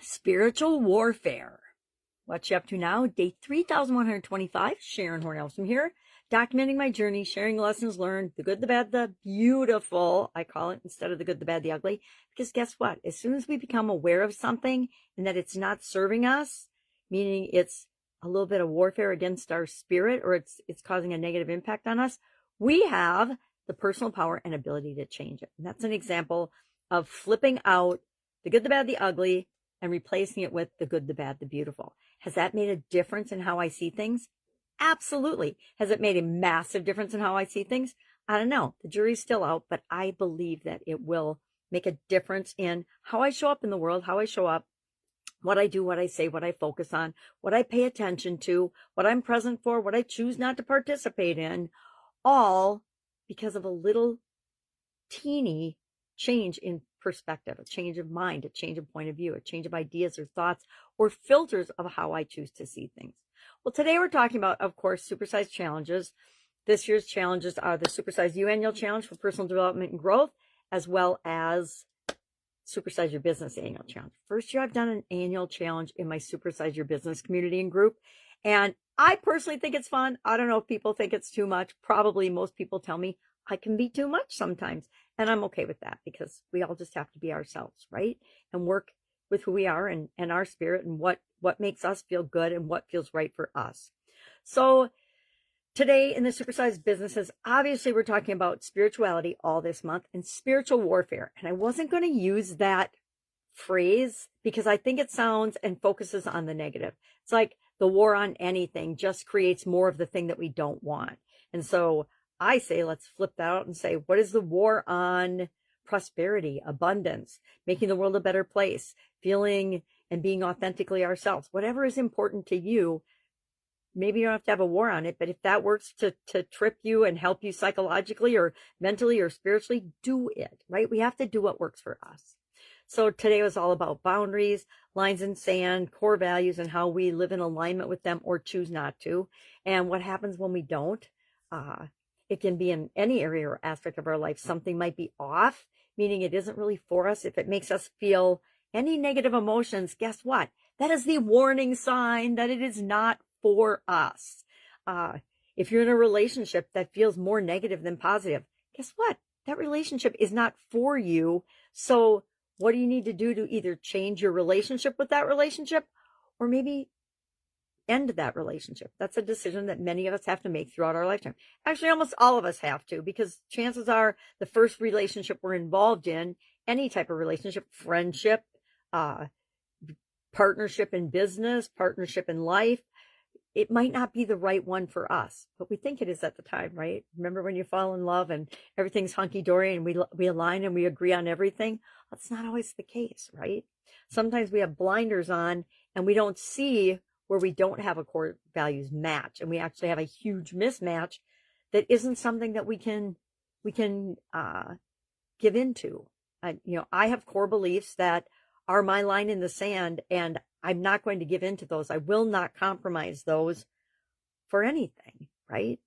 Spiritual warfare. What you up to now? Day 3125. Sharon Horne-Ellstrom here, documenting my journey, sharing lessons learned, the good, the bad, the beautiful, I call it, instead of the good, the bad, the ugly. Because guess what? As soon as we become aware of something and that it's not serving us, meaning it's a little bit of warfare against our spirit, or it's causing a negative impact on us, we have the personal power and ability to change it. And that's an example of flipping out the good, the bad, the ugly, and replacing it with the good, the bad, the beautiful. Has that made a difference in how I see things? Absolutely. Has it made a massive difference in how I see things? I don't know. The jury's still out, but I believe that it will make a difference in how I show up in the world, how I show up, what I do, what I say, what I focus on, what I pay attention to, what I'm present for, what I choose not to participate in, all because of a little teeny change in perspective, a change of mind, a change of point of view, a change of ideas or thoughts or filters of how I choose to see things. Well, today we're talking about, of course, supersized challenges. This year's challenges are the Supersize You Annual Challenge for Personal Development and Growth, as well as Supersize Your Business Annual Challenge. First year I've done an annual challenge in my Supersize Your Business community and group, and I personally think it's fun. I don't know if people think it's too much. Probably most people tell me I can be too much sometimes. And I'm okay with that because we all just have to be ourselves, right? And work with who we are and our spirit and what makes us feel good and what feels right for us. So today in the Supersized Businesses, obviously we're talking about spirituality all this month and spiritual warfare. And I wasn't going to use that phrase because I think it sounds and focuses on the negative. It's like the war on anything just creates more of the thing that we don't want. And so I say, let's flip that out and say, what is the war on prosperity, abundance, making the world a better place, feeling and being authentically ourselves, whatever is important to you. Maybe you don't have to have a war on it, but if that works to trip you and help you psychologically or mentally or spiritually, do it, right? We have to do what works for us. So today was all about boundaries, lines in sand, core values, and how we live in alignment with them or choose not to. And what happens when we don't. It can be in any area or aspect of our life. Something might be off, meaning it isn't really for us. If it makes us feel any negative emotions, guess what? That is the warning sign that it is not for us. If you're in a relationship that feels more negative than positive, guess what? That relationship is not for you. So what do you need to do to either change your relationship with that relationship or maybe end that relationship? That's a decision that many of us have to make throughout our lifetime. Actually, almost all of us have to, because chances are the first relationship we're involved in, any type of relationship, friendship, partnership in business, partnership in life, it might not be the right one for us, but we think it is at the time, right? Remember when you fall in love and everything's hunky-dory and we align and we agree on everything? That's not always the case, right? Sometimes we have blinders on and we don't see where we don't have a core values match, and we actually have a huge mismatch that isn't something that we can give into. I have core beliefs that are my line in the sand, and I'm not going to give into those. I will not compromise those for anything, right?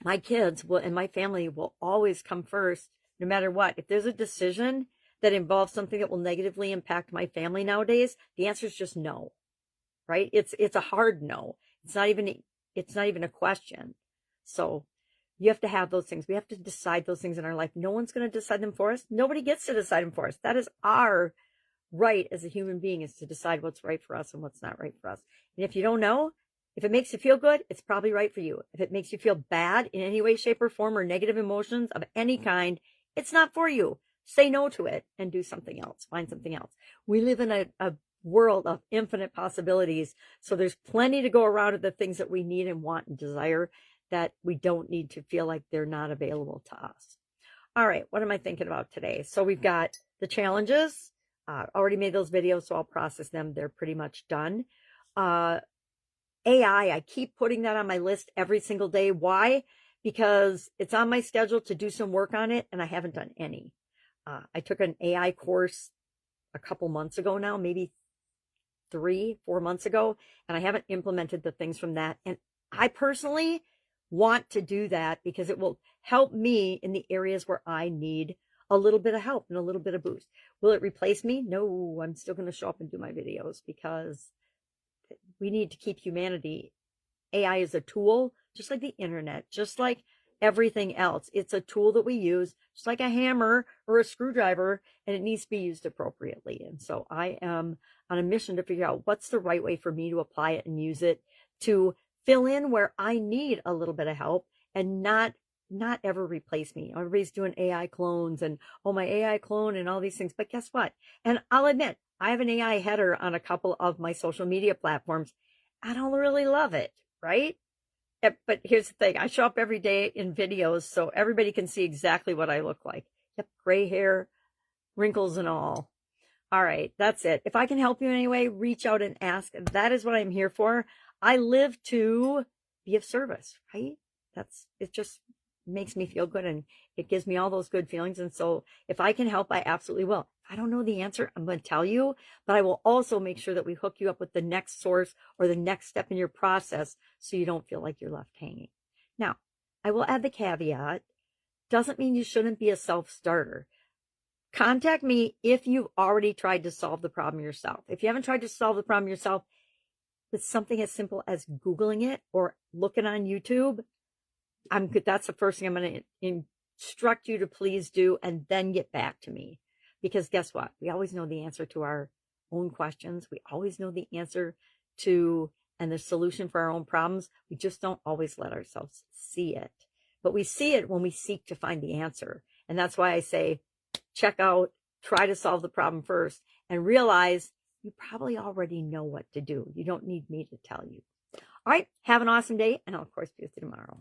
My kids will, and my family will always come first, no matter what. If there's a decision that involves something that will negatively impact my family nowadays, the answer is just no. Right? It's a hard no. It's not even a question. So you have to have those things. We have to decide those things in our life. No one's going to decide them for us. Nobody gets to decide them for us. That is our right as a human being, is to decide what's right for us and what's not right for us. And if you don't know, if it makes you feel good, it's probably right for you. If it makes you feel bad in any way, shape, or form, or negative emotions of any kind, it's not for you. Say no to it and do something else. Find something else. We live in a world of infinite possibilities. So there's plenty to go around of the things that we need and want and desire, that we don't need to feel like they're not available to us. All right, what am I thinking about today? So we've got the challenges. Already made those videos, so I'll process them. They're pretty much done. AI, I keep putting that on my list every single day. Why? Because it's on my schedule to do some work on it, and I haven't done any. I took an AI course a couple months ago now, maybe 3-4 months ago, and I haven't implemented the things from that. And I personally want to do that because it will help me in the areas where I need a little bit of help and a little bit of boost. Will it replace me? No, I'm still going to show up and do my videos because we need to keep humanity. AI is a tool, just like the internet, just like everything else. It's a tool that we use, just like a hammer or a screwdriver, and it needs to be used appropriately. And so I am on a mission to figure out what's the right way for me to apply it and use it to fill in where I need a little bit of help and not ever replace me. Everybody's doing AI clones and, oh, my AI clone and all these things. But guess what? And I'll admit, I have an AI header on a couple of my social media platforms. I don't really love it, right? But here's the thing. I show up every day in videos so everybody can see exactly what I look like. Yep, gray hair, wrinkles and all. All right, that's it. If I can help you in any way, reach out and ask. That is what I'm here for. I live to be of service, right? It just makes me feel good and it gives me all those good feelings. And so if I can help, I absolutely will. If I don't know the answer, I'm going to tell you, but I will also make sure that we hook you up with the next source or the next step in your process so you don't feel like you're left hanging. Now, I will add the caveat. Doesn't mean you shouldn't be a self-starter. Contact me if you've already tried to solve the problem yourself. If you haven't tried to solve the problem yourself with something as simple as Googling it or looking on YouTube, that's the first thing I'm going to instruct you to please do, and then get back to me. Because guess what? We always know the answer to our own questions. We always know the answer to and the solution for our own problems. We just don't always let ourselves see it. But we see it when we seek to find the answer. And that's why I say, check out, try to solve the problem first, and realize you probably already know what to do. You don't need me to tell you. All right, have an awesome day, and I'll, of course, be with you tomorrow.